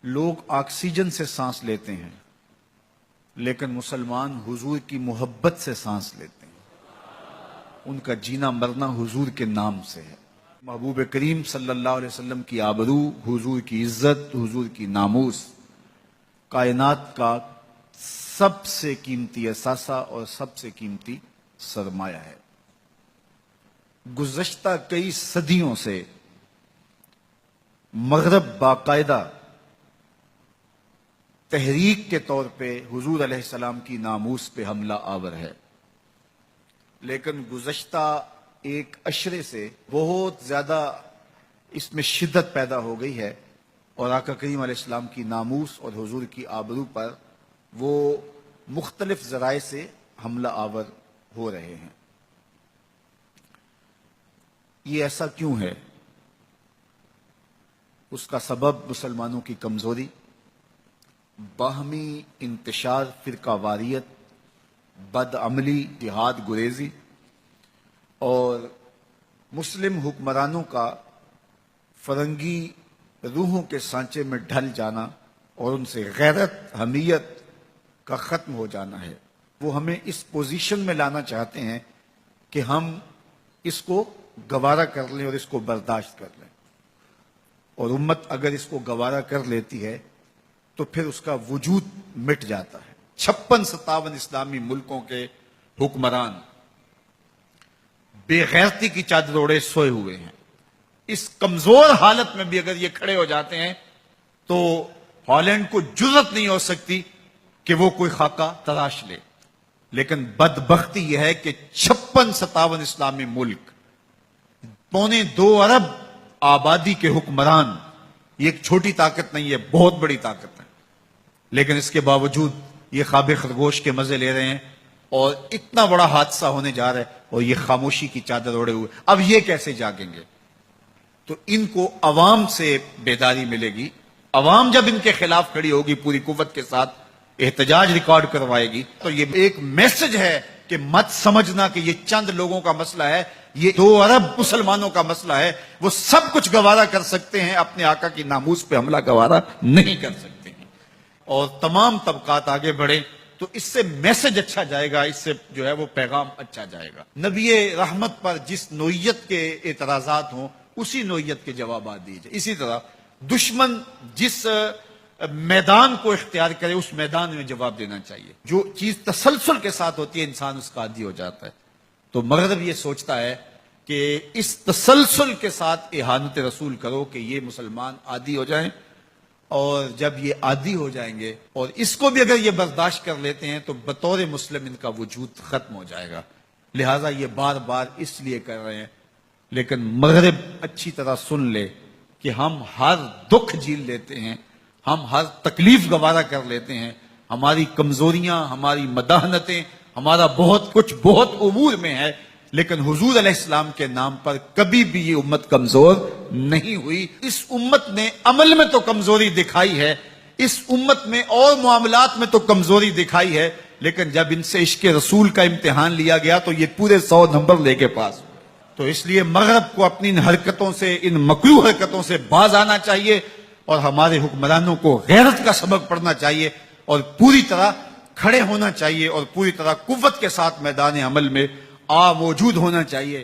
لوگ آکسیجن سے سانس لیتے ہیں لیکن مسلمان حضور کی محبت سے سانس لیتے ہیں. ان کا جینا مرنا حضور کے نام سے ہے. محبوب کریم صلی اللہ علیہ وسلم کی آبرو، حضور کی عزت، حضور کی ناموس کائنات کا سب سے قیمتی اثاثہ اور سب سے قیمتی سرمایہ ہے. گزشتہ کئی صدیوں سے مغرب باقاعدہ تحریک کے طور پہ حضور علیہ السلام کی ناموس پہ حملہ آور ہے، لیکن گزشتہ ایک عشرے سے بہت زیادہ اس میں شدت پیدا ہو گئی ہے اور آقا کریم علیہ السلام کی ناموس اور حضور کی آبرو پر وہ مختلف ذرائع سے حملہ آور ہو رہے ہیں. یہ ایسا کیوں ہے؟ اس کا سبب مسلمانوں کی کمزوری، باہمی انتشار فرقہ واریت، بد عملی، جہاد گریزی اور مسلم حکمرانوں کا فرنگی روحوں کے سانچے میں ڈھل جانا اور ان سے غیرت، حمیت کا ختم ہو جانا ہے. وہ ہمیں اس پوزیشن میں لانا چاہتے ہیں کہ ہم اس کو گوارا کر لیں اور اس کو برداشت کر لیں. اور امت اگر اس کو گوارا کر لیتی ہے تو پھر اس کا وجود مٹ جاتا ہے. 56-57 اسلامی ملکوں کے حکمران بے غیرتی کی چادر اوڑے سوئے ہوئے ہیں. اس کمزور حالت میں بھی اگر یہ کھڑے ہو جاتے ہیں تو ہالینڈ کو جرأت نہیں ہو سکتی کہ وہ کوئی خاکہ تراش لے. لیکن بدبختی یہ ہے کہ 56-57 اسلامی ملک، 2.25 ارب آبادی کے حکمران، یہ ایک چھوٹی طاقت نہیں ہے، بہت بڑی طاقت ہے. لیکن اس کے باوجود یہ خواب خرگوش کے مزے لے رہے ہیں اور اتنا بڑا حادثہ ہونے جا رہا ہے اور یہ خاموشی کی چادر اوڑے ہوئے. اب یہ کیسے جاگیں گے؟ تو ان کو عوام سے بیداری ملے گی. عوام جب ان کے خلاف کھڑی ہوگی، پوری قوت کے ساتھ احتجاج ریکارڈ کروائے گی، تو یہ ایک میسج ہے کہ مت سمجھنا کہ یہ چند لوگوں کا مسئلہ ہے، یہ 2 ارب مسلمانوں کا مسئلہ ہے. وہ سب کچھ گوارا کر سکتے ہیں، اپنے آقا کی ناموس پہ حملہ گوارا نہیں کر سکتے ہیں. اور تمام طبقات آگے بڑھیں تو اس سے میسج اچھا جائے گا، اس سے جو ہے وہ پیغام اچھا جائے گا. نبی رحمت پر جس نوعیت کے اعتراضات ہوں اسی نوعیت کے جوابات دیجئے. اسی طرح دشمن جس میدان کو اختیار کرے اس میدان میں جواب دینا چاہیے. جو چیز تسلسل کے ساتھ ہوتی ہے انسان اس کا عادی ہو جاتا ہے. تو مغرب یہ سوچتا ہے کہ اس تسلسل کے ساتھ اہانت رسول کرو کہ یہ مسلمان عادی ہو جائیں، اور جب یہ عادی ہو جائیں گے اور اس کو بھی اگر یہ برداشت کر لیتے ہیں تو بطور مسلم ان کا وجود ختم ہو جائے گا. لہٰذا یہ بار بار اس لیے کر رہے ہیں. لیکن مغرب اچھی طرح سن لے کہ ہم ہر دکھ جھیل لیتے ہیں، ہم ہر تکلیف گوارا کر لیتے ہیں. ہماری کمزوریاں، ہماری مداحنتیں، ہمارا بہت کچھ بہت امور میں ہے، لیکن حضور علیہ السلام کے نام پر کبھی بھی یہ امت کمزور نہیں ہوئی. اس امت نے عمل میں تو کمزوری دکھائی ہے، اس امت میں اور معاملات میں تو کمزوری دکھائی ہے، لیکن جب ان سے عشق رسول کا امتحان لیا گیا تو یہ پورے 100 نمبر لے کے پاس. تو اس لیے مغرب کو اپنی ان حرکتوں سے، ان مکروہ حرکتوں سے باز آنا چاہیے اور ہمارے حکمرانوں کو غیرت کا سبق پڑھنا چاہیے اور پوری طرح کھڑے ہونا چاہیے اور پوری طرح قوت کے ساتھ میدان عمل میں موجود ہونا چاہیے.